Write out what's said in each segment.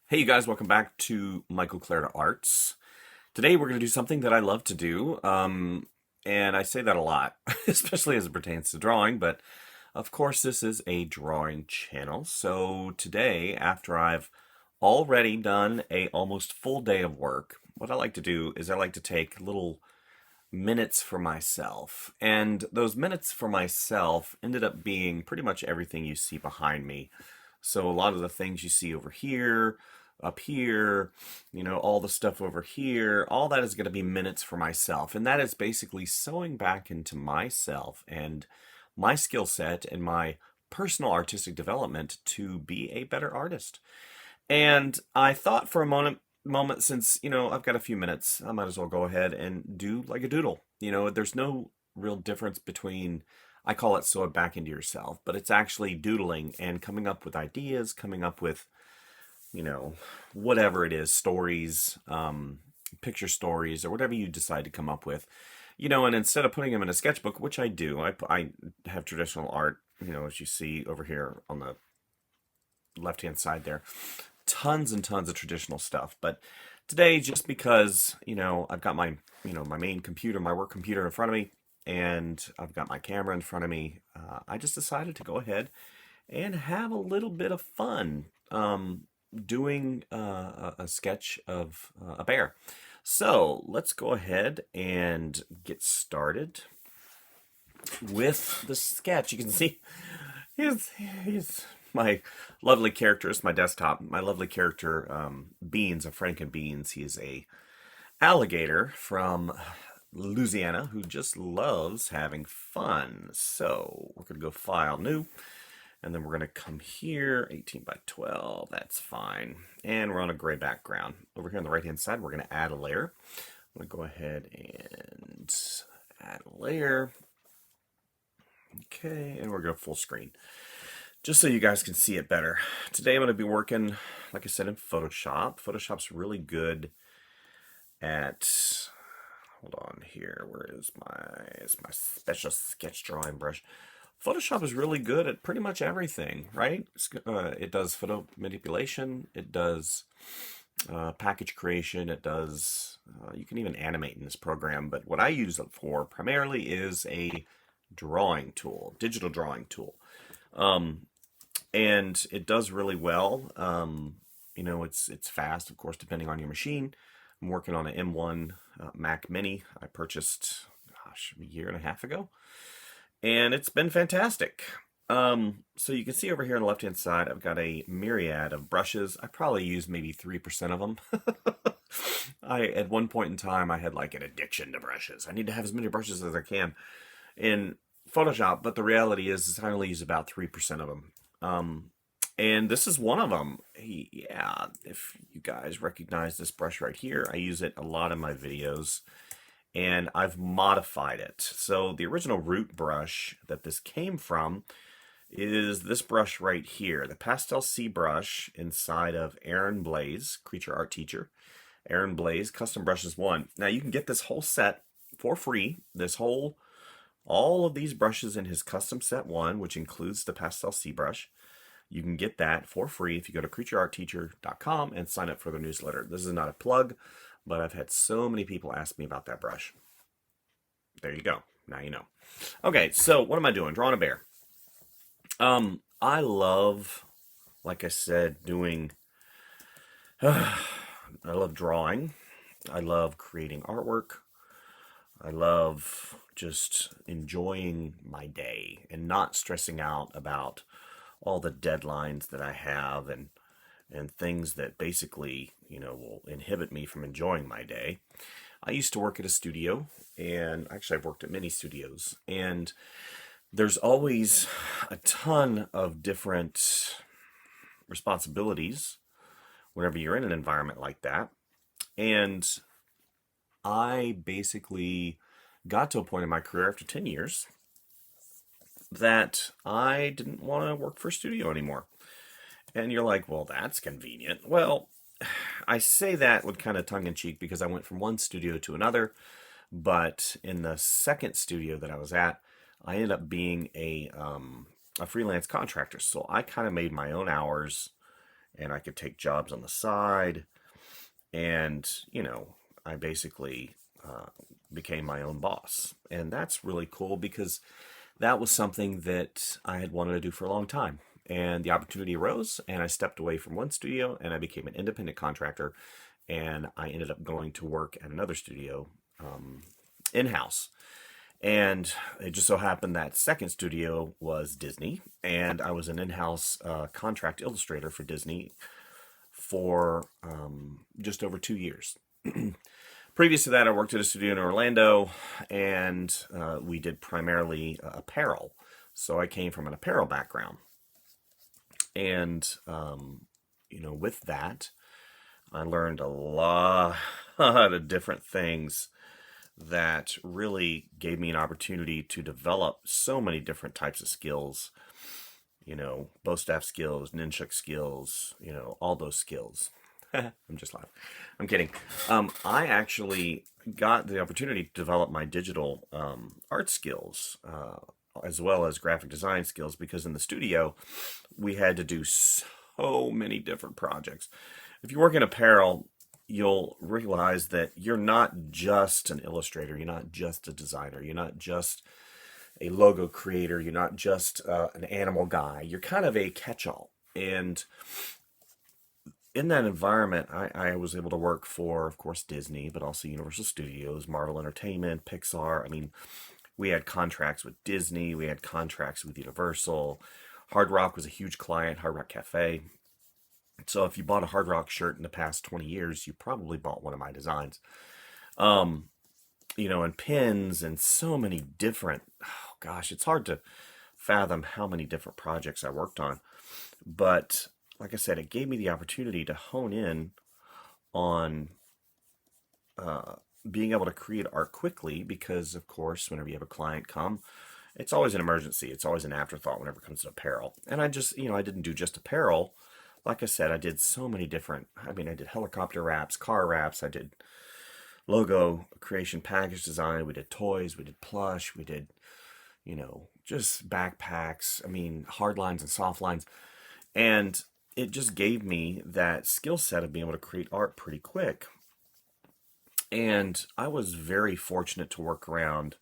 Hey you guys, welcome back to Michael Clarida Arts. Today we're going to do something that I love to do, and I say that a lot, especially as it pertains to drawing, but of course this is a drawing channel. So today, after I've already done a almost full day of work, what I like to do is I like to take little minutes for myself. And those minutes for myself ended up being pretty much everything you see behind me. So a lot of the things you see over here, up here, all the stuff over here, all that is going to be minutes for myself. And that is basically sewing back into myself and my skill set and my personal artistic development to be a better artist. And I thought for a moment since, I've got a few minutes, I might as well go ahead and do like a doodle. There's no real difference between, I call it sew it back into yourself, but it's actually doodling and coming up with ideas, coming up with whatever it is, stories, picture stories, or whatever you decide to come up with, and instead of putting them in a sketchbook, which I do, I have traditional art, as you see over here on the left-hand side there, tons and tons of traditional stuff. But today, just because, I've got my, my main computer, my work computer in front of me, and I've got my camera in front of me, I just decided to go ahead and have a little bit of fun, doing a sketch of a bear. So let's go ahead and get started with the sketch. You can see he's my lovely character. It's my desktop. My lovely character, Beans of Franken Beans. He's a alligator from Louisiana who just loves having fun. So we're gonna go File, New. And then we're going to come here, 18 by 12, that's fine. And we're on a gray background. Over here on the right-hand side, we're going to add a layer. I'm going to go ahead and add a layer. Okay, and we're going to full screen. Just so you guys can see it better. Today I'm going to be working, like I said, in Photoshop. Photoshop's really good at, hold on here, where is my special sketch drawing brush? Photoshop is really good at pretty much everything, right? It does photo manipulation, it does package creation, it does, you can even animate in this program, but what I use it for primarily is a drawing tool, digital drawing tool. And it does really well. It's fast, of course, depending on your machine. I'm working on an M1 Mac Mini I purchased, gosh, a year and a half ago. And it's been fantastic. So you can see over here on the left-hand side, I've got a myriad of brushes. I probably use maybe 3% of them. At one point in time, I had like an addiction to brushes. I need to have as many brushes as I can in Photoshop, but the reality is I only use about 3% of them. And this is one of them. Yeah, if you guys recognize this brush right here, I use it a lot in my videos. And I've modified it. So the original root brush that this came from is this brush right here, the Pastel ZBrush inside of Aaron Blaze, Creature Art Teacher. Aaron Blaze, Custom Brushes 1. Now you can get this whole set for free. All of these brushes in his custom set 1, which includes the Pastel ZBrush. You can get that for free if you go to creatureartteacher.com and sign up for their newsletter. This is not a plug, but I've had so many people ask me about that brush. There you go. Now you know. Okay, so what am I doing? Drawing a bear. I love, like I said, doing, I love drawing. I love creating artwork. I love just enjoying my day and not stressing out about all the deadlines that I have and things that basically, will inhibit me from enjoying my day. I used to work at a studio, and actually I've worked at many studios, and there's always a ton of different responsibilities whenever you're in an environment like that. And I basically got to a point in my career after 10 years that I didn't want to work for a studio anymore. And you're like, well, that's convenient. Well, I say that with kind of tongue in cheek because I went from one studio to another. But in the second studio that I was at, I ended up being a freelance contractor. So I kind of made my own hours and I could take jobs on the side. And, I basically became my own boss. And that's really cool because that was something that I had wanted to do for a long time. And the opportunity arose, and I stepped away from one studio and I became an independent contractor. And I ended up going to work at another studio in house. And it just so happened that second studio was Disney, and I was an in house contract illustrator for Disney for just over 2 years. Previous to that, I worked at a studio in Orlando, and we did primarily apparel. So I came from an apparel background. And, with that, I learned a lot of different things that really gave me an opportunity to develop so many different types of skills, bow staff skills, ninja skills, all those skills. I'm just laughing. I'm kidding. I actually got the opportunity to develop my digital art skills as well as graphic design skills because in the studio we had to do so many different projects. If you work in apparel, you'll realize that you're not just an illustrator, you're not just a designer, you're not just a logo creator, you're not just an animal guy, you're kind of a catch-all. And in that environment, I was able to work for, of course, Disney, but also Universal Studios, Marvel Entertainment, Pixar. I mean, we had contracts with Disney, we had contracts with Universal. Hard Rock was a huge client, Hard Rock Cafe. So if you bought a Hard Rock shirt in the past 20 years, you probably bought one of my designs. Um, and pins and so many different, oh gosh, it's hard to fathom how many different projects I worked on. But like I said, it gave me the opportunity to hone in on uh, being able to create art quickly because, of course, whenever you have a client come, it's always an emergency. It's always an afterthought whenever it comes to apparel. And I just, I didn't do just apparel. Like I said, I did so many different, I did helicopter wraps, car wraps, I did logo creation, package design, we did toys, we did plush, we did, just backpacks, hard lines and soft lines. And it just gave me that skill set of being able to create art pretty quick. And I was very fortunate to work around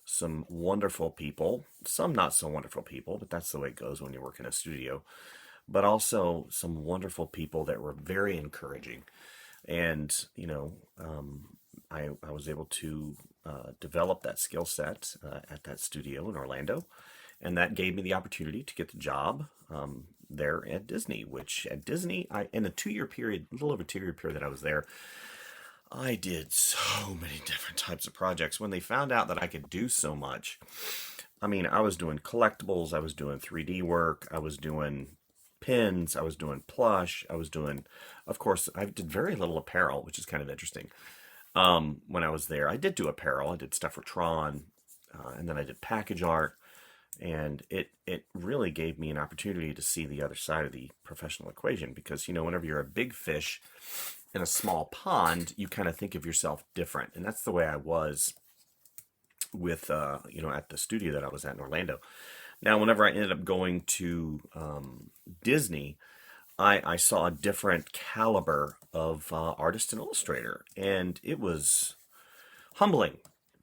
some wonderful people, some not so wonderful people, but that's the way it goes when you work in a studio, but also some wonderful people that were very encouraging. And, I was able to develop that skill set at that studio in Orlando. And that gave me the opportunity to get the job there at Disney, which at Disney, in a 2 year period, a little over 2 year period that I was there, I did so many different types of projects. When they found out that I could do so much, I was doing collectibles, I was doing 3D work, I was doing pins, I was doing plush, I was doing, of course, I did very little apparel, which is kind of interesting. When I was there, I did do apparel, I did stuff for Tron, and then I did package art, and it really gave me an opportunity to see the other side of the professional equation because, whenever you're a big fish in a small pond, you kind of think of yourself different. And that's the way I was with, at the studio that I was at in Orlando. Now, whenever I ended up going to Disney, I saw a different caliber of artist and illustrator, and it was humbling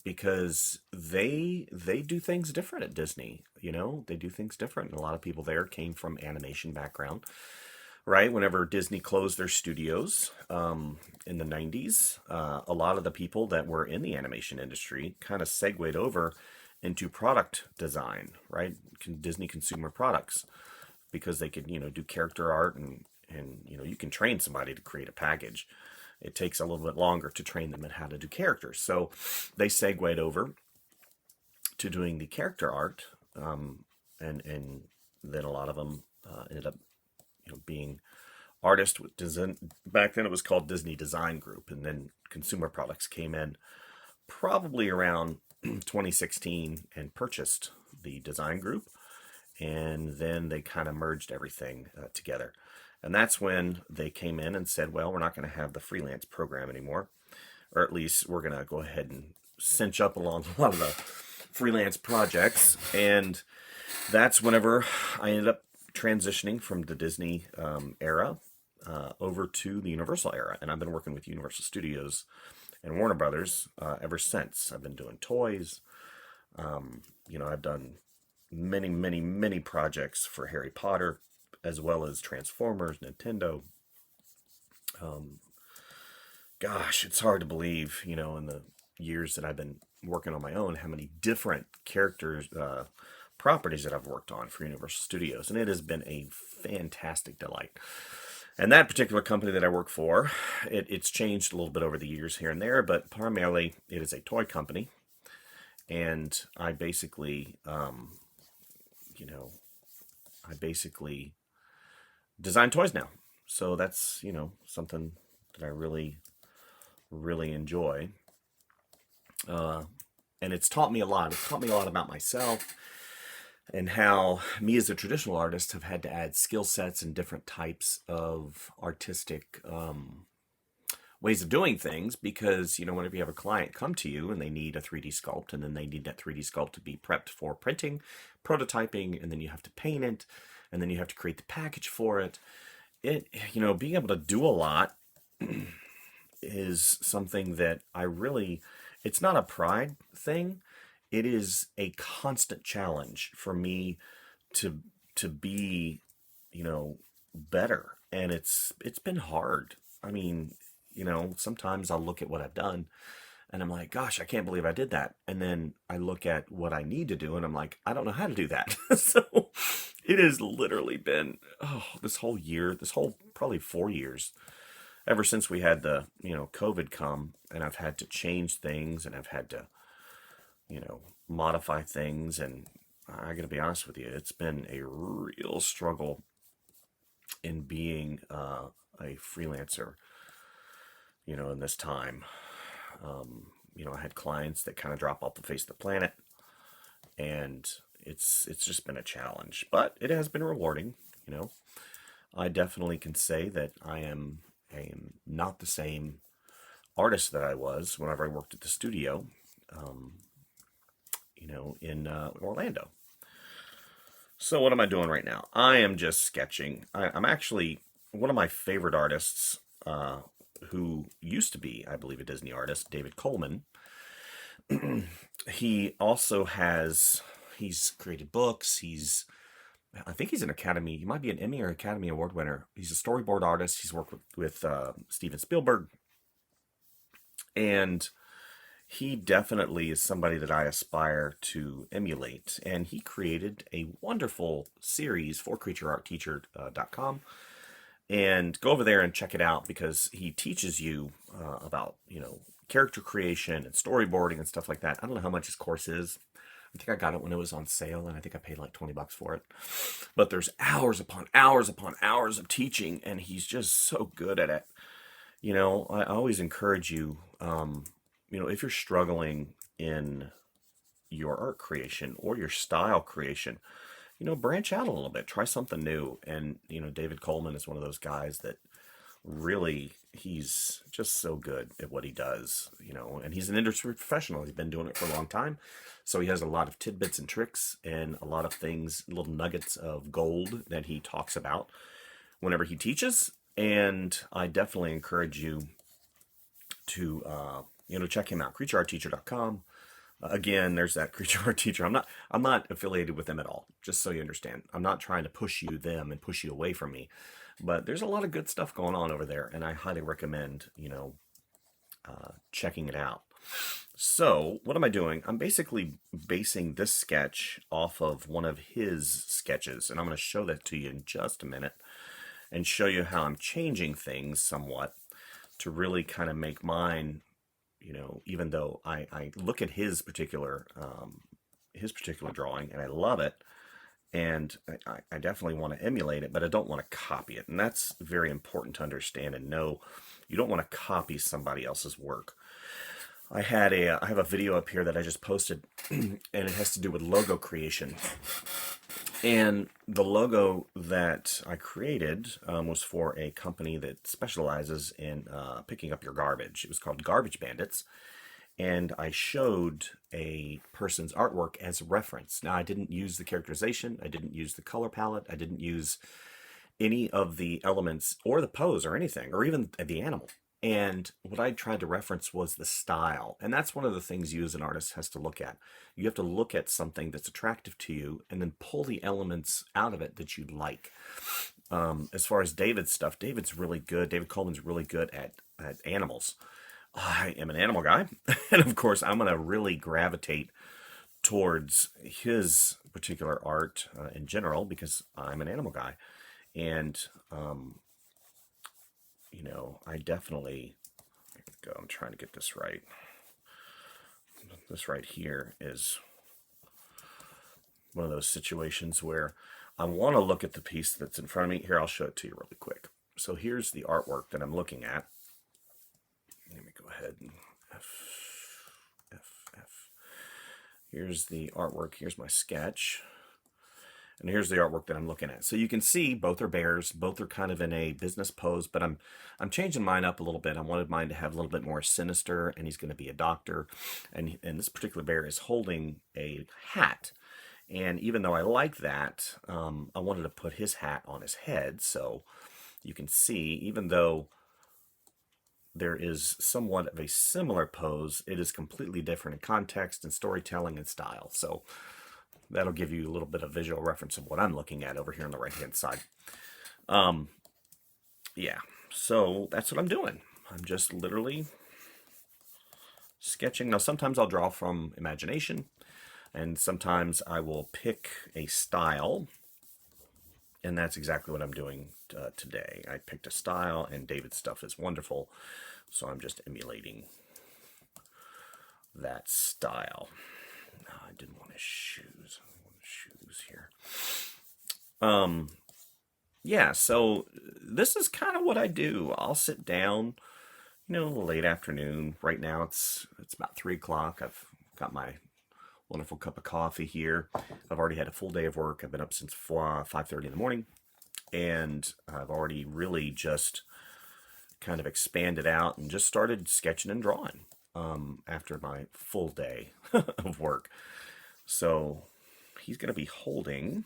because they do things different at Disney. They do things different. And a lot of people there came from animation background, right? Whenever Disney closed their studios in the 90s, a lot of the people that were in the animation industry kind of segued over into product design, right? Disney consumer products, because they could, do character art and you can train somebody to create a package. It takes a little bit longer to train them in how to do characters. So they segued over to doing the character art, and then a lot of them ended up, being artists with design. Back then it was called Disney Design Group, and then consumer products came in probably around 2016 and purchased the design group, and then they kind of merged everything together. And that's when they came in and said, well, we're not going to have the freelance program anymore, or at least we're going to go ahead and cinch up along a lot of the freelance projects. And that's whenever I ended up transitioning from the Disney era over to the Universal era. And I've been working with Universal Studios and Warner Brothers ever since. I've been doing toys. I've done many, many, many projects for Harry Potter, as well as Transformers, Nintendo. Gosh, it's hard to believe, in the years that I've been working on my own, how many different characters, properties that I've worked on for Universal Studios. And it has been a fantastic delight. And that particular company that I work for, it's changed a little bit over the years here and there, but primarily it is a toy company. And I basically, design toys now. So that's, something that I really, really enjoy. And it's taught me a lot. It's taught me a lot about myself and how me as a traditional artist have had to add skill sets and different types of artistic ways of doing things, because whenever you have a client come to you and they need a 3D sculpt, and then they need that 3D sculpt to be prepped for printing, prototyping, and then you have to paint it, and then you have to create the package for it. Being able to do a lot is something that it's not a pride thing. It is a constant challenge for me to be, better. And it's been hard. I mean, sometimes I'll look at what I've done and I'm like, gosh, I can't believe I did that. And then I look at what I need to do and I'm like, I don't know how to do that. So it has literally been, this whole year, probably 4 years, ever since we had the, COVID come, and I've had to change things and I've had to, modify things. And I got to be honest with you, it's been a real struggle in being a freelancer, in this time. I had clients that kind of drop off the face of the planet, and it's just been a challenge, but it has been rewarding. I definitely can say that I am not the same artist that I was whenever I worked at the studio, in Orlando. So what am I doing right now? I am just sketching. I'm actually one of my favorite artists, who used to be, I believe, a Disney artist, David Coleman. He's created books. I think he's an Academy, he might be an Emmy or Academy Award winner. He's a storyboard artist. He's worked with Steven Spielberg. And he definitely is somebody that I aspire to emulate. And he created a wonderful series for creatureartteacher.com. And go over there and check it out, because he teaches you about, character creation and storyboarding and stuff like that. I don't know how much his course is. I think I got it when it was on sale, and I think I paid like $20 for it. But there's hours upon hours upon hours of teaching, and he's just so good at it. I always encourage you, if you're struggling in your art creation or your style creation, branch out a little bit, try something new. And, David Coleman is one of those guys that really, he's just so good at what he does, and he's an industry professional. He's been doing it for a long time. So he has a lot of tidbits and tricks and a lot of things, little nuggets of gold that he talks about whenever he teaches. And I definitely encourage you to, check him out, creatureartteacher.com. Again, there's that Creature Art Teacher. I'm not affiliated with them at all, just so you understand. I'm not trying to push them and push you away from me. But there's a lot of good stuff going on over there, and I highly recommend, checking it out. So, what am I doing? I'm basically basing this sketch off of one of his sketches, and I'm going to show that to you in just a minute and show you how I'm changing things somewhat to really kind of make mine, even though I look at his particular drawing and I love it, and I definitely want to emulate it, but I don't want to copy it. And that's very important to understand and know. You don't want to copy somebody else's work. I have a video up here that I just posted, and it has to do with logo creation. And the logo that I created was for a company that specializes in picking up your garbage. It was called Garbage Bandits. And I showed a person's artwork as a reference. Now, I didn't use the characterization. I didn't use the color palette. I didn't use any of the elements or the pose or anything, or even the animal. And what I tried to reference was the style. And that's one of the things you as an artist has to look at. You have to look at something that's attractive to you and then pull the elements out of it that you like. As far as David's stuff, David's really good. David Coleman's really good at animals. I am an animal guy. And of course, I'm going to really gravitate towards his particular art in general because I'm an animal guy. And, you know, I definitely, I'm trying to get this right. This right here is one of those situations where I want to look at the piece that's in front of me. Here, I'll show it to you really quick. So here's the artwork that I'm looking at. Let me go ahead and F. Here's the artwork. Here's my sketch. And here's the artwork that I'm looking at. So you can see both are bears. Both are kind of in a business pose, but I'm changing mine up a little bit. I wanted mine to have a little bit more sinister, and he's going to be a doctor. And this particular bear is holding a hat. And even though I like that, I wanted to put his hat on his head. So you can see, even though there is somewhat of a similar pose, it is completely different in context and storytelling and style. So that'll give you a little bit of visual reference of what I'm looking at over here on the right-hand side. Yeah, so that's what I'm doing. I'm just literally sketching. Now, sometimes I'll draw from imagination, and sometimes I will pick a style, and that's exactly what I'm doing today. I picked a style, and David's stuff is wonderful, so I'm just emulating that style. No, I didn't want his shoes. I want his shoes here. Yeah, so this is kind of what I do. I'll sit down, you know, late afternoon. Right now it's about 3 o'clock. I've got my wonderful cup of coffee here. I've already had a full day of work. I've been up since 5:30 in the morning, and I've already really just kind of expanded out and just started sketching and drawing after my full day of work. So he's going to be holding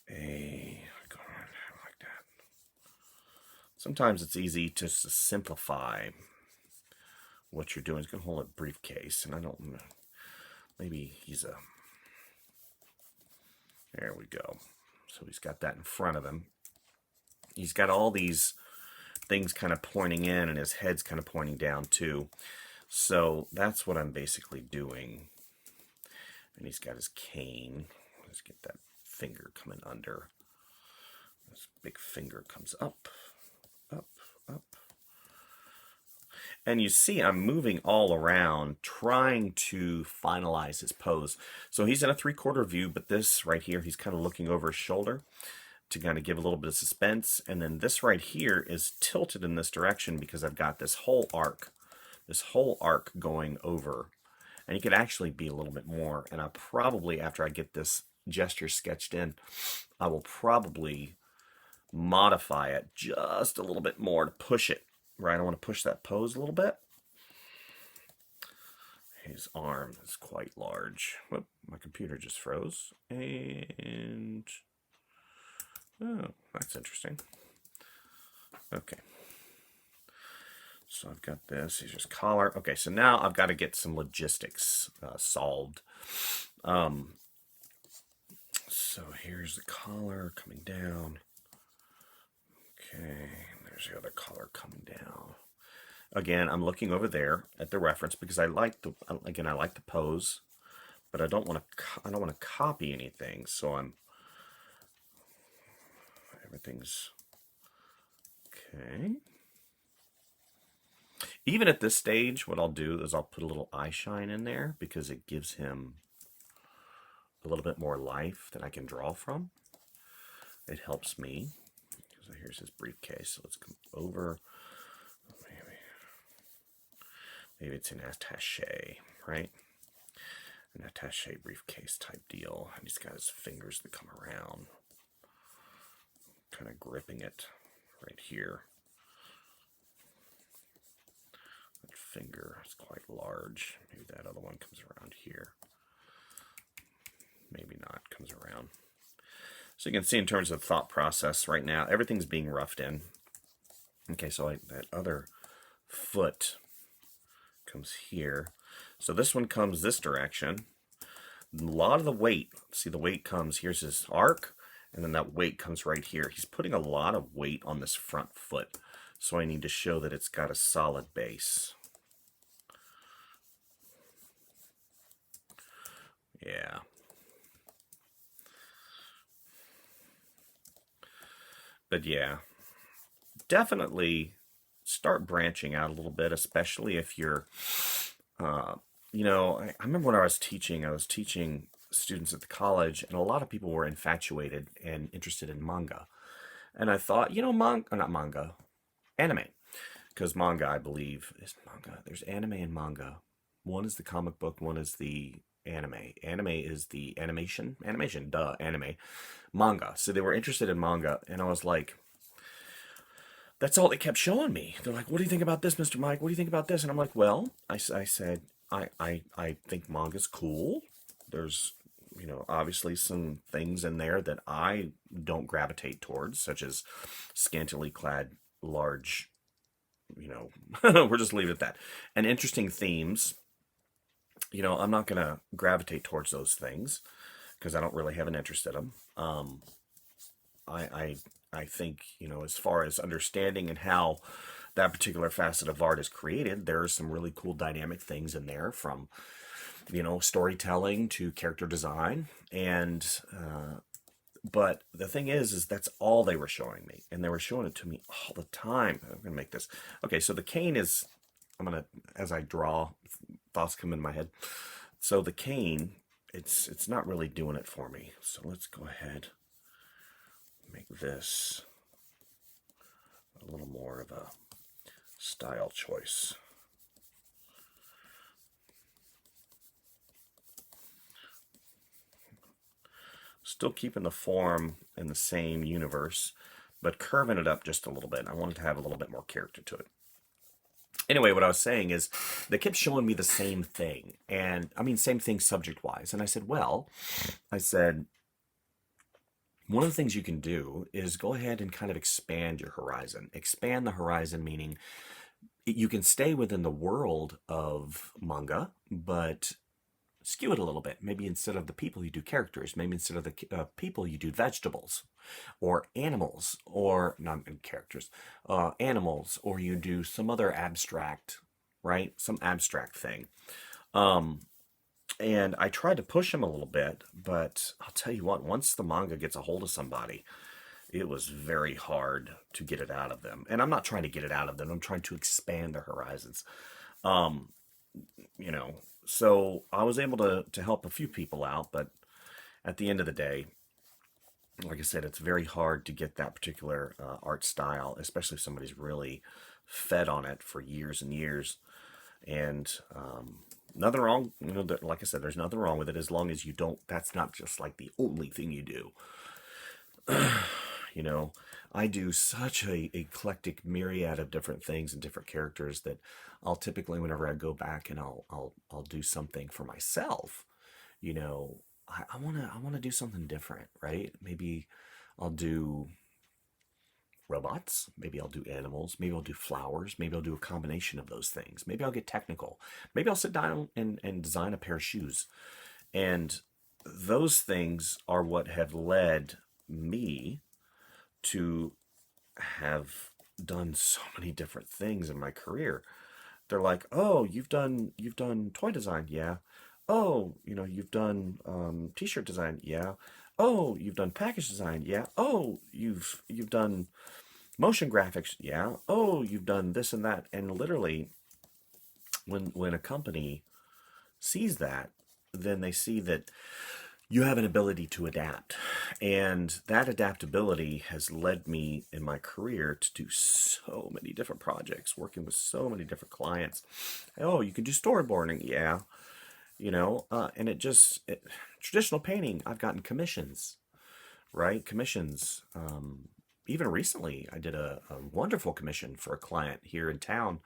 like that. Sometimes it's easy just to simplify what you're doing. He's going to hold a briefcase, and I don't, maybe he's a, there we go. So he's got that in front of him. He's got all these things kind of pointing in, and his head's kind of pointing down too. So that's what I'm basically doing. And he's got his cane. Let's get that finger coming under. This big finger comes up, up, up. And you see I'm moving all around trying to finalize his pose. So he's in a 3/4 view, but this right here, he's kind of looking over his shoulder to kind of give a little bit of suspense. And then this right here is tilted in this direction because I've got this whole arc going over. And it could actually be a little bit more. And I probably, after I get this gesture sketched in, I will probably modify it just a little bit more to push it, right? I want to push that pose a little bit. His arm is quite large. Whoop, my computer just froze. And, oh, that's interesting. Okay. So I've got this. Here's his collar. Okay, so now I've got to get some logistics solved. So here's the collar coming down. Okay, there's the other collar coming down. Again, I'm looking over there at the reference because I like the pose, but I don't want to copy anything. So everything's okay. Even at this stage, what I'll do is I'll put a little eye shine in there because it gives him a little bit more life that I can draw from. It helps me. So here's his briefcase. So let's come over. Maybe it's an attaché, right? An attaché briefcase type deal. And he's got his fingers that come around, kind of gripping it right here. That finger is quite large. Maybe that other one comes around here. Maybe not, comes around. So you can see in terms of thought process right now, everything's being roughed in. Okay, so that other foot comes here. So this one comes this direction. A lot of the weight, see the weight comes, here's his arc, and then that weight comes right here. He's putting a lot of weight on this front foot. So I need to show that it's got a solid base. Yeah. But yeah, definitely start branching out a little bit, especially if you're, you know, I remember when I was teaching students at the college, and a lot of people were infatuated and interested in manga. And I thought, you know, not manga, anime. Because manga, I believe, is manga. There's anime and manga. One is the comic book, one is the anime. Anime is the animation. Animation, duh, anime. Manga. So they were interested in manga, and I was like, that's all they kept showing me. They're like, what do you think about this, Mr. Mike? What do you think about this? And I'm like, well, I said, I think manga's cool. There's, you know, obviously some things in there that I don't gravitate towards, such as scantily clad, large, you know, we're just leaving it at that. And interesting themes, you know, I'm not going to gravitate towards those things because I don't really have an interest in them. I think, you know, as far as understanding and how that particular facet of art is created, there are some really cool dynamic things in there, from, you know, storytelling to character design. And, but the thing is that's all they were showing me. And they were showing it to me all the time. I'm going to make this. Okay, so the cane is, I'm going to, as I draw, thoughts come in my head. So the cane, it's not really doing it for me. So let's go ahead, make this a little more of a style choice. Still keeping the form in the same universe, but curving it up just a little bit. I wanted to have a little bit more character to it. Anyway, what I was saying is they kept showing me the same thing. And I mean, same thing subject-wise. And I said, well, one of the things you can do is go ahead and kind of expand your horizon. Expand the horizon, meaning you can stay within the world of manga, but skew it a little bit. Maybe instead of the people, you do characters. Maybe instead of the people, you do vegetables or animals, or not characters, animals, or you do some other abstract, right? Some abstract thing. And I tried to push him a little bit, but I'll tell you what, once the manga gets a hold of somebody, it was very hard to get it out of them. And I'm not trying to get it out of them. I'm trying to expand their horizons. You know, so I was able to help a few people out, but at the end of the day, like I said, it's very hard to get that particular art style, especially if somebody's really fed on it for years and years. And nothing wrong, you know, like I said, there's nothing wrong with it as long as you don't, that's not just like the only thing you do. You know, I do such a eclectic myriad of different things and different characters that I'll typically, whenever I go back and I'll do something for myself, you know, I wanna do something different, right? Maybe I'll do robots, maybe I'll do animals, maybe I'll do flowers, maybe I'll do a combination of those things. Maybe I'll get technical. Maybe I'll sit down and design a pair of shoes. And those things are what have led me to have done so many different things in my career. They're like, oh, you've done toy design, yeah. Oh, you know, you've done t-shirt design, yeah. Oh, you've done package design, yeah. Oh, you've done motion graphics, yeah. Oh, you've done this and that. And literally, when a company sees that, then they see that you have an ability to adapt. And that adaptability has led me in my career to do so many different projects, working with so many different clients. Oh, you can do storyboarding. Yeah. And traditional painting, I've gotten commissions, right? Commissions. Even recently, I did a wonderful commission for a client here in town,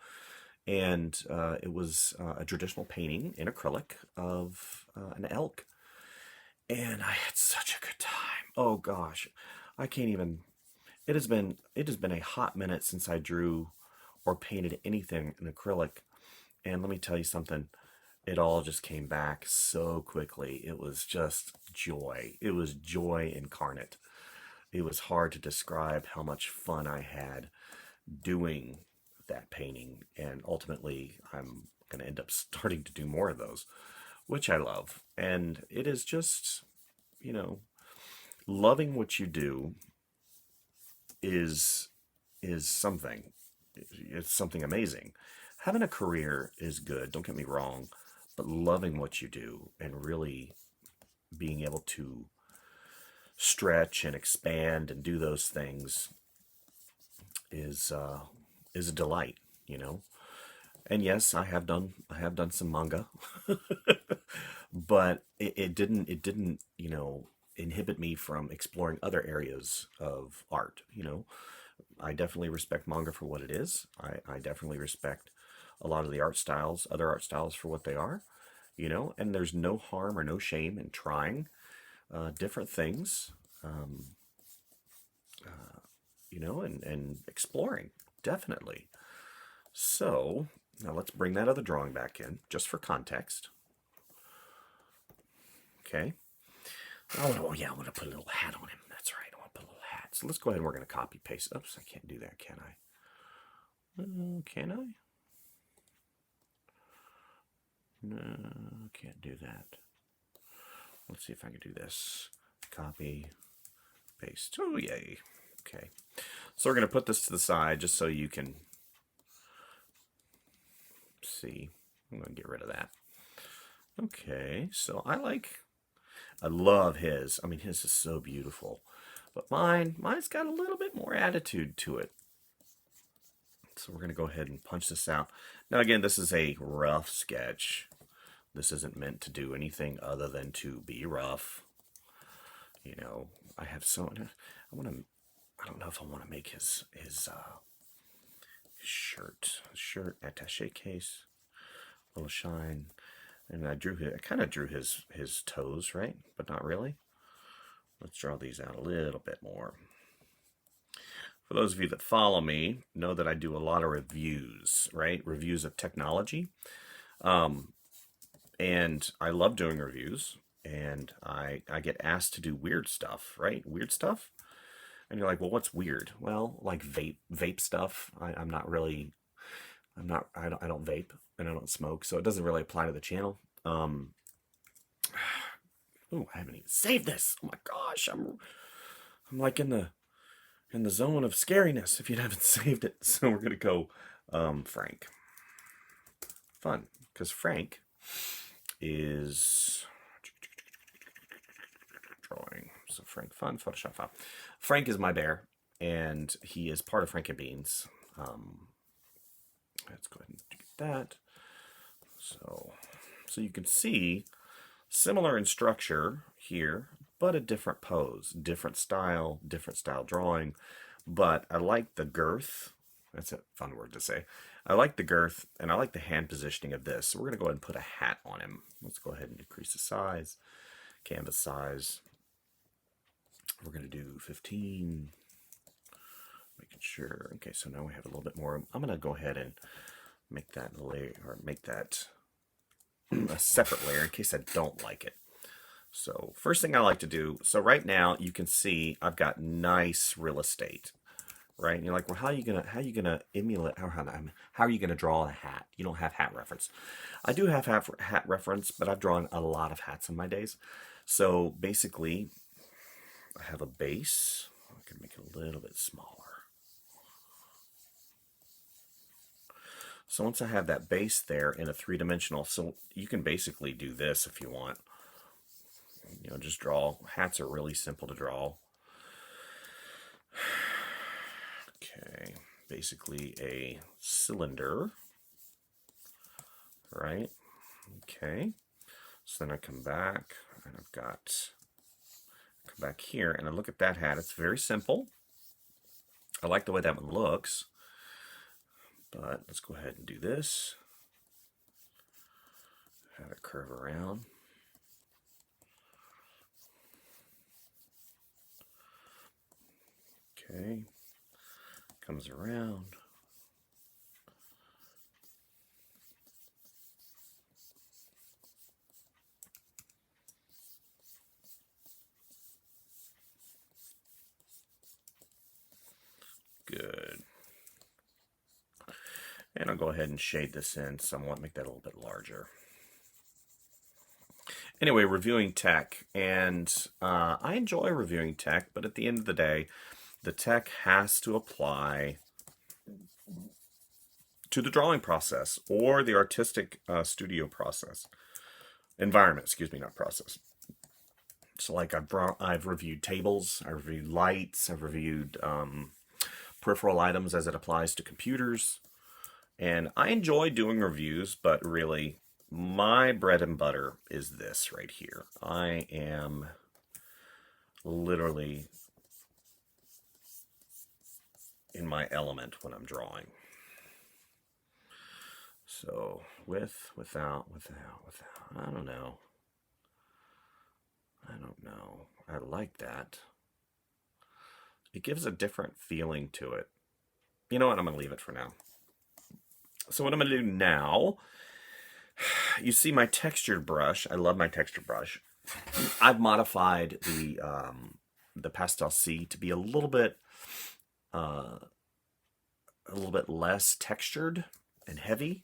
and it was a traditional painting in acrylic of an elk, and I had such a good time. Oh gosh, I can't even. It has been a hot minute since I drew or painted anything in acrylic, and let me tell you something. It all just came back so quickly. It was just joy. It was joy incarnate. It was hard to describe how much fun I had doing that painting, and ultimately I'm going to end up starting to do more of those, which I love. And it is just, you know, loving what you do is is something. It's something amazing. Having a career is good, don't get me wrong, but loving what you do and really being able to stretch and expand and do those things is uh, is a delight, you know. And yes, I have done some manga, but it didn't inhibit me from exploring other areas of art. I definitely respect manga for what it is. I definitely respect a lot of the other art styles for what they are. And there's no harm or no shame in trying different things, um, and exploring, definitely. So now let's bring that other drawing back in, just for context. Okay. Oh yeah, I want to put a little hat on him. That's right. I want to put a little hat. So let's go ahead and we're going to copy paste. Oops, I can't do that, can I? Can I? No, can't do that. Let's see if I can do this. Copy, paste. Oh, yay. Okay. So we're going to put this to the side just so you can see. I'm going to get rid of that. Okay, so I love his. I mean, his is so beautiful. But mine's got a little bit more attitude to it. So we're going to go ahead and punch this out. Now, again, this is a rough sketch. This isn't meant to do anything other than to be rough. I have I don't know if I want to make his shirt attaché case, a little shine. And I kind of drew his toes, right? But not really. Let's draw these out a little bit more. For those of you that follow me, know that I do a lot of reviews, right? Reviews of technology. And I love doing reviews. And I get asked to do weird stuff, right? Weird stuff. And you're like, well, what's weird? Well, like vape stuff. I'm not really, I don't vape and I don't smoke, so it doesn't really apply to the channel. Oh, I haven't even saved this. Oh my gosh, I'm like in the zone of scariness if you haven't saved it. So we're gonna go Frank. Fun, because Frank is drawing. So Frank, fun, Photoshop file. Frank is my bear, and he is part of Frank and Beans. Let's go ahead and get that. So you can see similar in structure here, but a different pose, different style drawing. But I like the girth. That's a fun word to say. I like the girth, and I like the hand positioning of this. So we're going to go ahead and put a hat on him. Let's go ahead and decrease the size, canvas size. We're going to do 15, making sure. Okay, so now we have a little bit more. I'm going to go ahead and make that layer, or make that a separate layer in case I don't like it. So first thing I like to do, so right now you can see I've got nice real estate, right? And you're like, well, how are you gonna emulate, how are you gonna draw a hat? You don't have hat reference. I do have hat reference, but I've drawn a lot of hats in my days. So basically, I have a base. I can make it a little bit smaller. So once I have that base there in a three-dimensional, so you can basically do this if you want. just draw. Hats are really simple to draw. Okay, basically a cylinder, right? Okay, so then I come back and come back here and I look at that hat. It's very simple. I like the way that one looks, but let's go ahead and do this. Have it curve around. Okay, comes around. Good. And I'll go ahead and shade this in somewhat, make that a little bit larger. Anyway, reviewing tech, and I enjoy reviewing tech, but at the end of the day, the tech has to apply to the drawing process or the artistic studio process. Environment, excuse me, not process. So like I've reviewed tables, I've reviewed lights, I've reviewed peripheral items as it applies to computers. And I enjoy doing reviews, but really my bread and butter is this right here. I am literally in my element when I'm drawing. So with, without, I don't know. I like that. It gives a different feeling to it. You know what? I'm going to leave it for now. So what I'm going to do now, you see my textured brush. I love my textured brush. I've modified the Pastel C to be a little bit less textured and heavy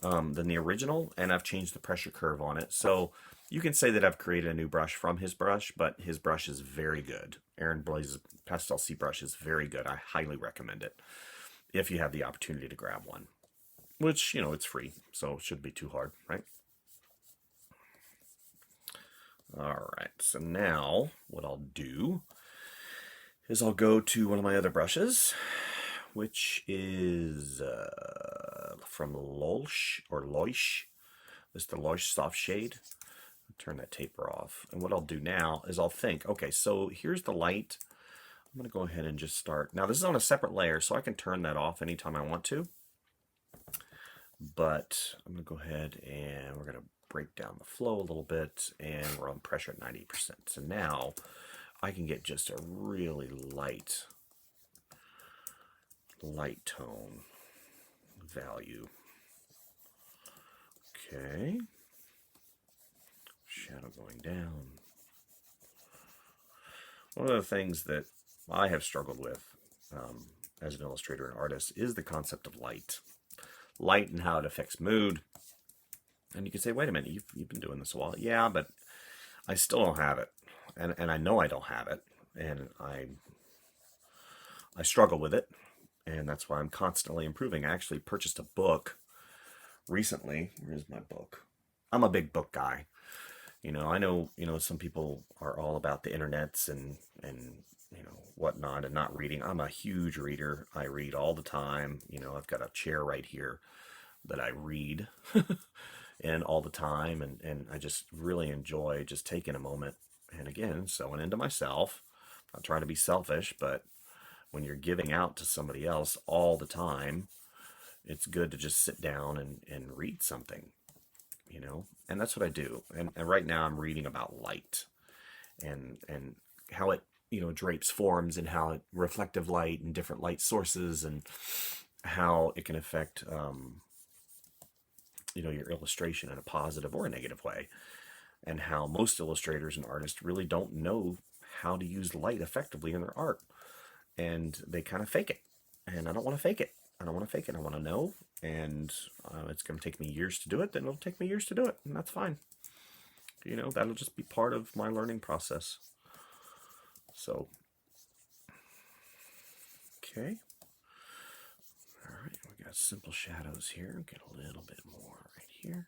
than the original, and I've changed the pressure curve on it. So you can say that I've created a new brush from his brush, but his brush is very good. Aaron Blaze's Pastel C brush is very good. I highly recommend it if you have the opportunity to grab one. Which, it's free, so it shouldn't be too hard, right? All right, so now what I'll do is I'll go to one of my other brushes, which is from Loesch. This is the Loesch Soft Shade. I'll turn that taper off. And what I'll do now is I'll think, okay, so here's the light. I'm going to go ahead and just start. Now, this is on a separate layer, so I can turn that off anytime I want to. But I'm going to go ahead and we're going to break down the flow a little bit, and we're on pressure at 90%. So now I can get just a really light tone value. Okay. Shadow going down. One of the things that I have struggled with as an illustrator and artist is the concept of light. Light and how it affects mood. And you can say, wait a minute, you've been doing this a while. Yeah, but I still don't have it. And I know I don't have it. And I struggle with it. And that's why I'm constantly improving. I actually purchased a book recently. Where's my book? I'm a big book guy. I know, some people are all about the internets and whatnot and not reading. I'm a huge reader. I read all the time. I've got a chair right here that I read in all the time. And I just really enjoy just taking a moment and again, sewing into myself. I'm not trying to be selfish, but when you're giving out to somebody else all the time, it's good to just sit down and read something, and that's what I do. And right now I'm reading about light and how it, drapes forms and how reflective light and different light sources and how it can affect, your illustration in a positive or a negative way, and how most illustrators and artists really don't know how to use light effectively in their art. And they kind of fake it. And I don't want to fake it. I want to know. And it's going to take me years to do it. Then it'll take me years to do it. And that's fine. That'll just be part of my learning process. So, okay. All right. We got simple shadows here. Get a little bit more right here.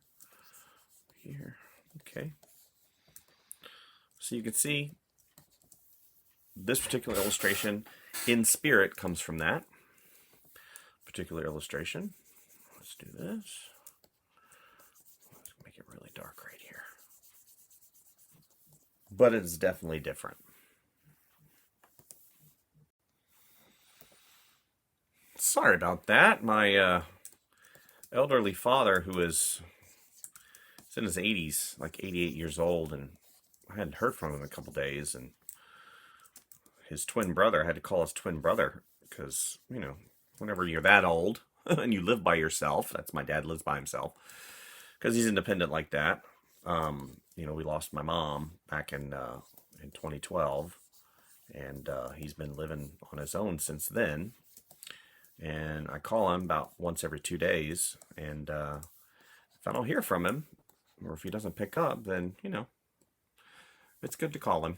Here. Okay. So you can see this particular illustration in spirit comes from that particular illustration. Let's do this. Let's make it really dark right here. But it's definitely different. Sorry about that. My elderly father, who is in his 80s, like 88 years old, and I hadn't heard from him in a couple days, and his twin brother, I had to call his twin brother, because, you know, whenever you're that old and you live by yourself, that's my dad lives by himself, because he's independent like that. You know, we lost my mom back in 2012, and he's been living on his own since then. And I call him about once every 2 days, and if I don't hear from him, or if he doesn't pick up, then, you know, it's good to call him.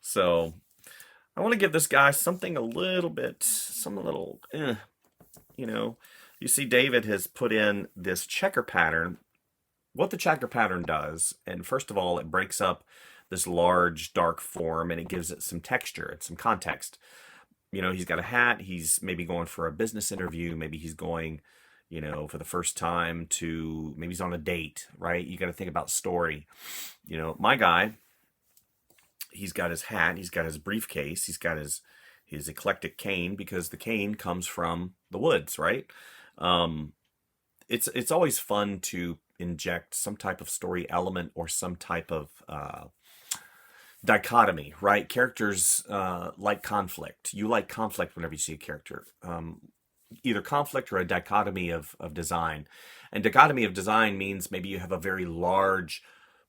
So I want to give this guy something a little bit, you know. You see David has put in this checker pattern. What the checker pattern does, and first of all, it breaks up this large dark form and it gives it some texture and some context. You know, he's got a hat, he's maybe going for a business interview, maybe he's going, you know, for the first time to, maybe he's on a date, right? You got to think about story. You know, my guy, he's got his hat, he's got his briefcase, he's got his eclectic cane, because the cane comes from the woods, right? It's always fun to inject some type of story element or some type of dichotomy, right? Characters like conflict. You like conflict whenever you see a character. Either conflict or a dichotomy of design. And dichotomy of design means maybe you have a very large,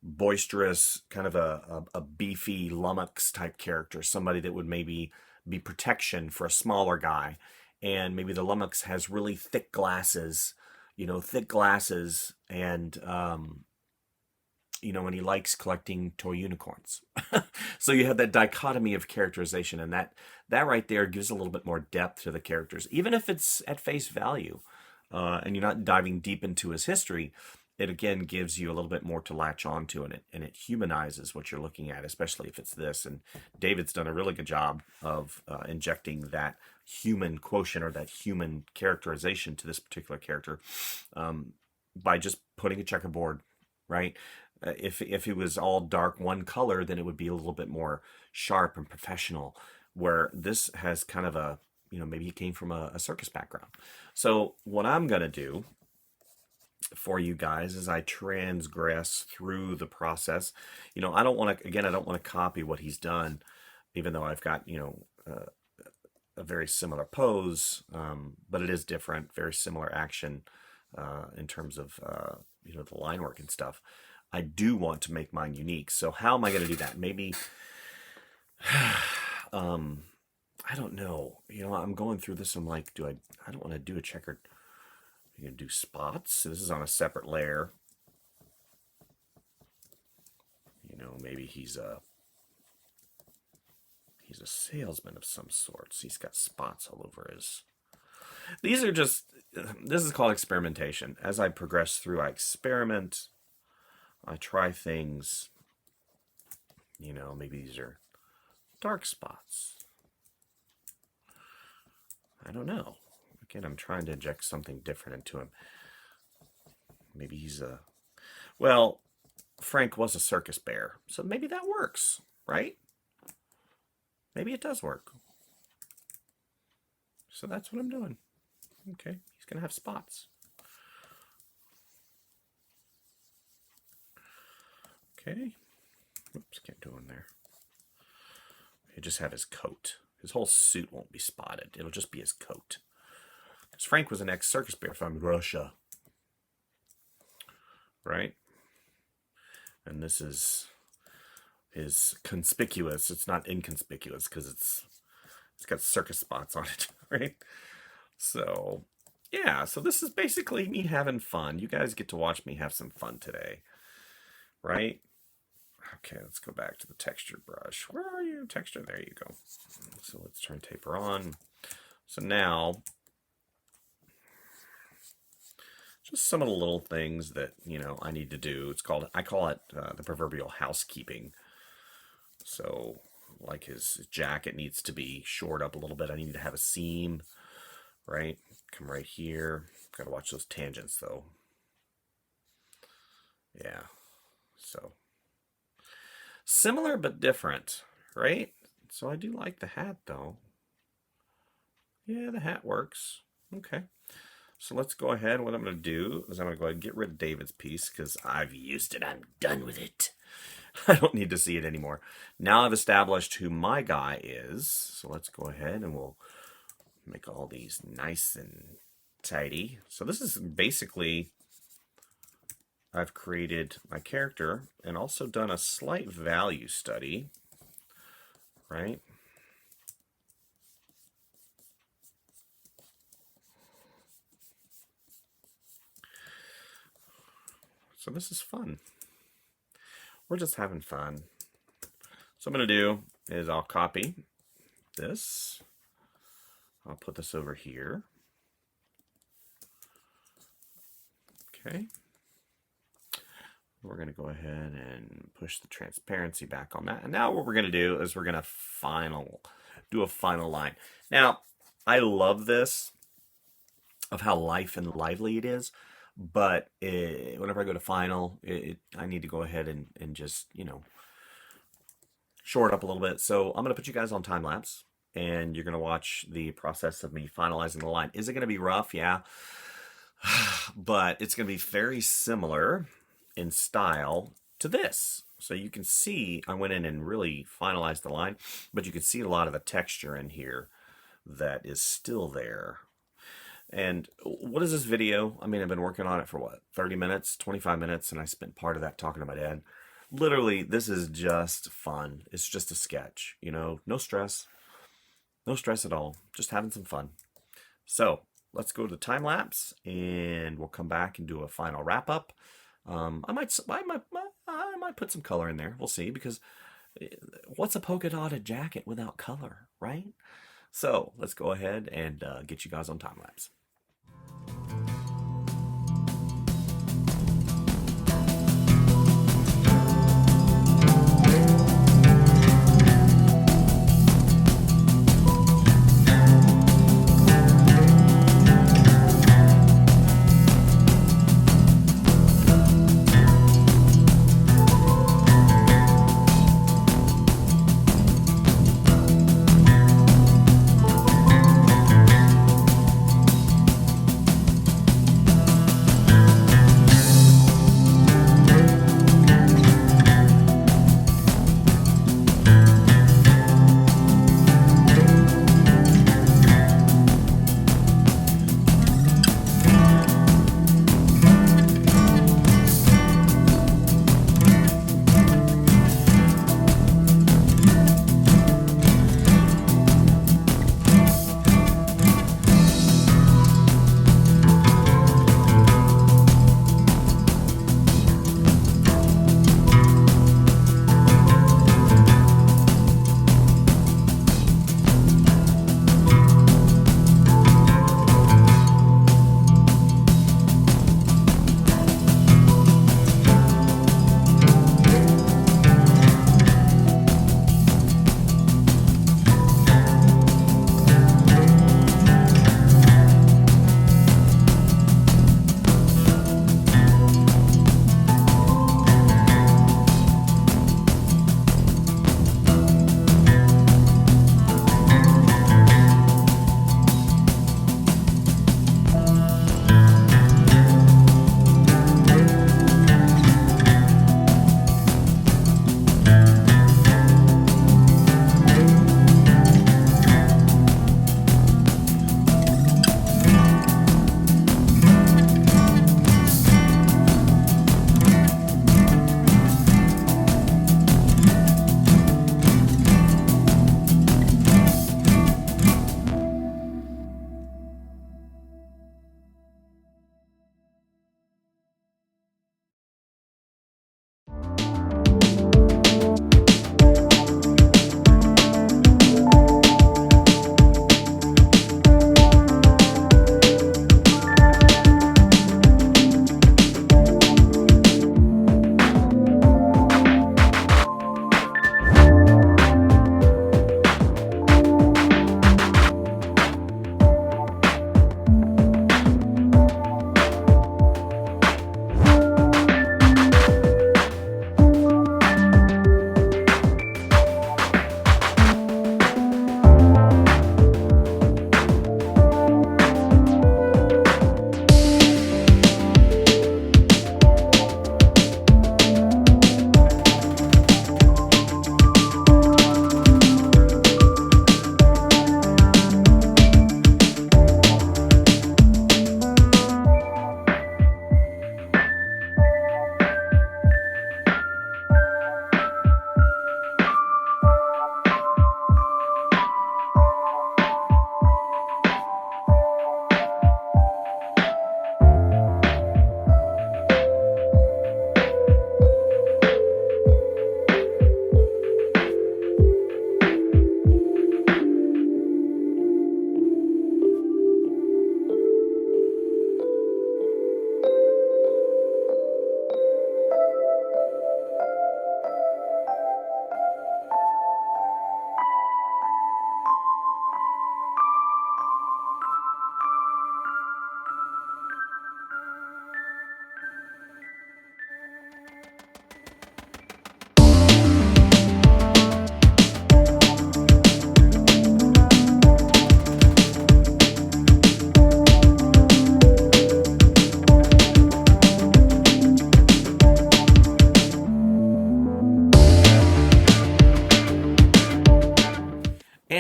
boisterous, kind of a beefy lummox type character, somebody that would maybe be protection for a smaller guy. And maybe the lummox has really thick glasses, you know, and you know, and he likes collecting toy unicorns. So you have that dichotomy of characterization, and that right there gives a little bit more depth to the characters, even if it's at face value, and you're not diving deep into his history. It again gives you a little bit more to latch onto, and it humanizes what you're looking at, especially if it's this. And David's done a really good job of injecting that human quotient or that human characterization to this particular character by just putting a checkerboard, right? If it was all dark one color, then it would be a little bit more sharp and professional, where this has kind of a, you know, maybe he came from a circus background. So what I'm going to do for you guys as I transgress through the process, you know, I don't want to copy what he's done, even though I've got, you know, a very similar pose, but it is different, very similar action in terms of, you know, the line work and stuff. I do want to make mine unique. So how am I going to do that? Maybe, I don't know. You know, I'm going through this. I'm like, I don't want to do a checkered. You can do spots. So this is on a separate layer. You know, maybe he's a salesman of some sorts. He's got spots all over his. These are just, this is called experimentation. As I progress through, I experiment. I try things. You know, maybe these are dark spots. I don't know. Again, I'm trying to inject something different into him. Maybe he's well, Frank was a circus bear, so maybe that works, right? Maybe it does work. So that's what I'm doing. Okay, he's going to have spots. Okay. Oops, can't do one there. He'll just have his coat. His whole suit won't be spotted. It'll just be his coat. Because Frank was an ex-circus bear from Russia. Right? And this is conspicuous. It's not inconspicuous because it's got circus spots on it, right? So, yeah. So this is basically me having fun. You guys get to watch me have some fun today, right? Okay, let's go back to the texture brush. Where are you? Texture, there you go. So let's turn taper on. So now, Just some of the little things that, you know, I need to do. I call it the proverbial housekeeping. So, like his jacket needs to be shored up a little bit. I need to have a seam, right? Come right here. Gotta watch those tangents though. Yeah. So, similar but different, right? So I do like the hat though. Yeah, the hat works. Okay. So let's go ahead. What I'm going to do is I'm going to go ahead and get rid of David's piece because I've used it. I'm done with it. I don't need to see it anymore. Now I've established who my guy is. So let's go ahead and we'll make all these nice and tidy. So this is basically, I've created my character and also done a slight value study, right? So this is fun. We're just having fun. So what I'm going to do is I'll copy this. I'll put this over here. Okay. We're going to go ahead and push the transparency back on that. And now what we're going to do is we're going to do a final line. Now, I love this of how life and lively it is. But whenever I go to final, I need to go ahead and just, you know, shore it up a little bit. So I'm going to put you guys on time lapse, and you're going to watch the process of me finalizing the line. Is it going to be rough? Yeah. But it's going to be very similar in style to this. So you can see I went in and really finalized the line, but you can see a lot of the texture in here that is still there. And what is this video? I mean, I've been working on it for what, 30 minutes, 25 minutes, and I spent part of that talking to my dad. Literally, this is just fun. It's just a sketch, you know, no stress at all. Just having some fun. So let's go to time lapse, and we'll come back and do a final wrap up. I might put some color in there. We'll see, because what's a polka dotted jacket without color, right? So let's go ahead and get you guys on time lapse.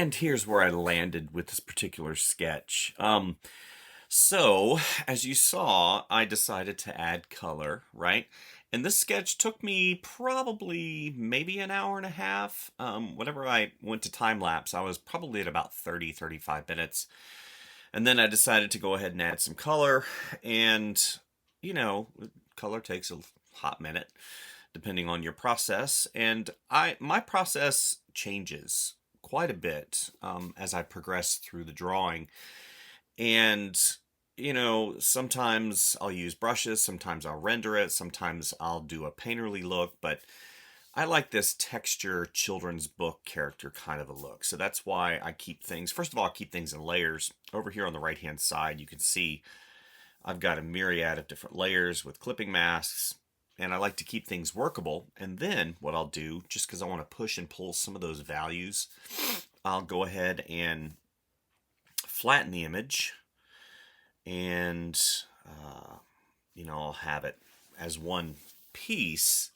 And here's where I landed with this particular sketch. So, as you saw, I decided to add color, right? And this sketch took me probably maybe an hour and a half. Whenever I went to time lapse, I was probably at about 35 minutes. And then I decided to go ahead and add some color. And, you know, color takes a hot minute depending on your process. And my process changes quite a bit as I progress through the drawing. And, sometimes I'll use brushes, sometimes I'll render it, sometimes I'll do a painterly look, but I like this texture children's book character kind of a look. So that's why I keep things, first of all, I keep things in layers. Over here on the right hand side, you can see I've got a myriad of different layers with clipping masks, and I like to keep things workable. And then what I'll do, just because I want to push and pull some of those values, I'll go ahead and flatten the image, and I'll have it as one piece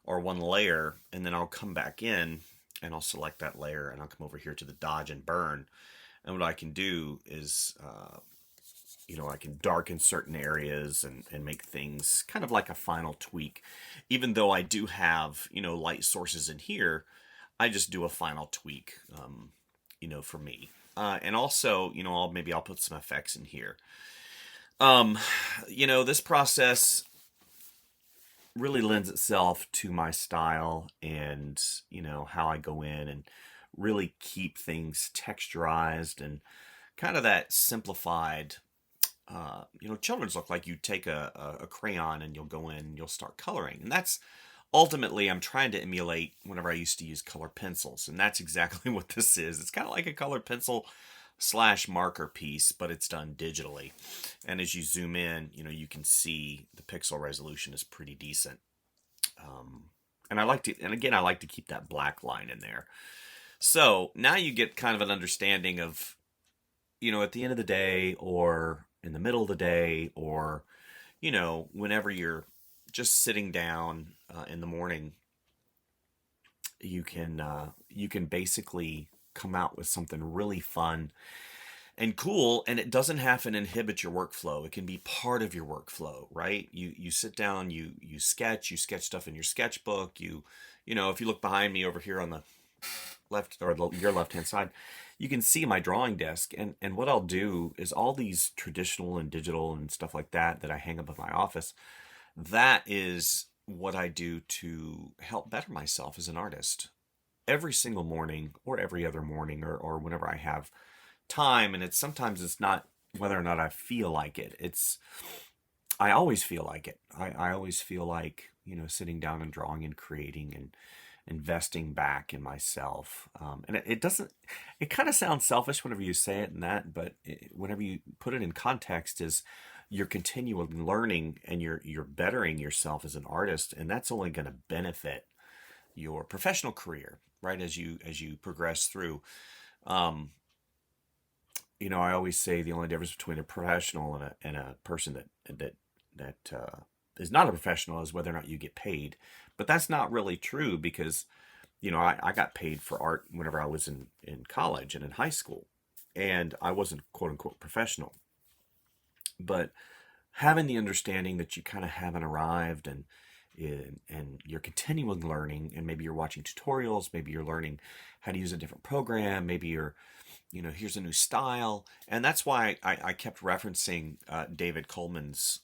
or one layer, and then I'll come back in and I'll select that layer, and I'll come over here to the dodge and burn. And what I can do is I can darken certain areas and make things kind of like a final tweak. Even though I do have light sources in here, I just do a final tweak for me. And also, I'll put some effects in here. This process really lends itself to my style and, how I go in and really keep things texturized and kind of that simplified, children's look. Like you take a crayon and you'll go in and you'll start coloring. And that's ultimately, I'm trying to emulate whenever I used to use colored pencils. And that's exactly what this is. It's kind of like a colored pencil / marker piece, but it's done digitally. And as you zoom in, you can see the pixel resolution is pretty decent. And I like to keep that black line in there. So now you get kind of an understanding of, at the end of the day or in the middle of the day or, whenever you're just sitting down in the morning, you can basically come out with something really fun and cool, and it doesn't have to inhibit your workflow. It can be part of your workflow, right? You sit down, you sketch stuff in your sketchbook. If you look behind me over here on the left or your left hand side, you can see my drawing desk. And what I'll do is all these traditional and digital and stuff like that I hang up in my office. That is what I do to help better myself as an artist. Every single morning or every other morning or whenever I have time, and sometimes it's not whether or not I feel like it. I always feel like it. I always feel like, sitting down and drawing and creating and investing back in myself. And it kind of sounds selfish whenever you say it and that, but whenever you put it in context is you're continually learning and you're bettering yourself as an artist, and that's only going to benefit your professional career, right? As you progress through. I always say the only difference between a professional and a person that is not a professional is whether or not you get paid. But that's not really true because, I got paid for art whenever I was in college and in high school, and I wasn't quote unquote professional. But having the understanding that you kind of haven't arrived and you're continually learning, and maybe you're watching tutorials, maybe you're learning how to use a different program, maybe you're here's a new style. And that's why I kept referencing David Coleman's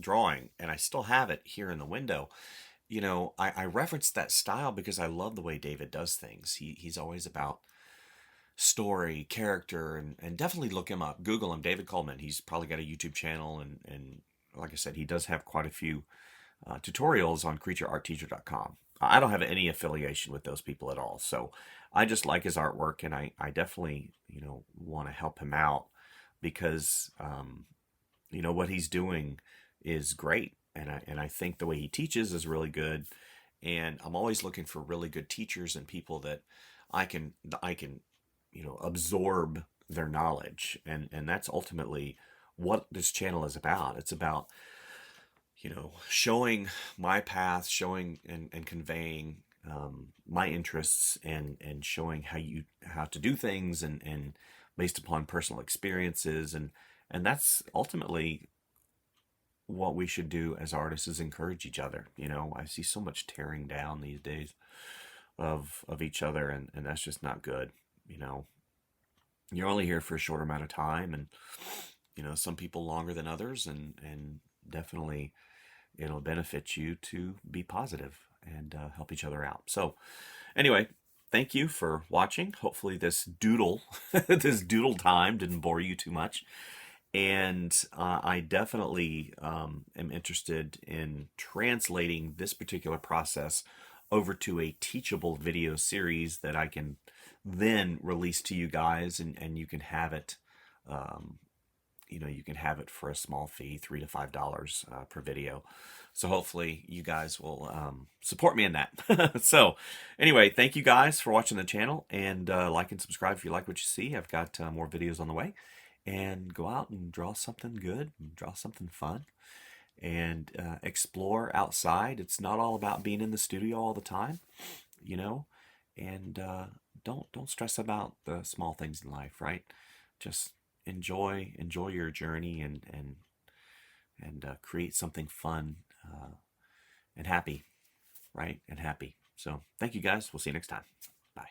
drawing, and I still have it here in the window. I referenced that style because I love the way David does things. He's always about story, character, and definitely look him up. Google him, David Coleman. He's probably got a YouTube channel, and like I said, he does have quite a few tutorials on creatureartteacher.com. I don't have any affiliation with those people at all, so I just like his artwork, and I definitely want to help him out because what he's doing is great, and I think the way he teaches is really good, and I'm always looking for really good teachers and people that I can absorb their knowledge, and that's ultimately what this channel is about. It's about showing my path, showing and conveying my interests and showing how to do things and based upon personal experiences and that's ultimately what we should do as artists is encourage each other. You know, I see so much tearing down these days of each other and that's just not good. You know, you're only here for a short amount of time and you know some people longer than others and definitely it'll benefit you to be positive and help each other out. So anyway, thank you for watching. Hopefully this doodle this doodle time didn't bore you too much. And I definitely am interested in translating this particular process over to a teachable video series that I can then release to you guys and you can have it you know, you can have it for a small fee, $3 to $5 per video. So hopefully you guys will support me in that. So anyway, thank you guys for watching the channel and like and subscribe if you like what you see. I've got more videos on the way. And go out and draw something good, and draw something fun, and explore outside. It's not all about being in the studio all the time, you know. And don't stress about the small things in life, right? Just enjoy your journey and create something fun and happy, right? And happy. So thank you guys. We'll see you next time. Bye.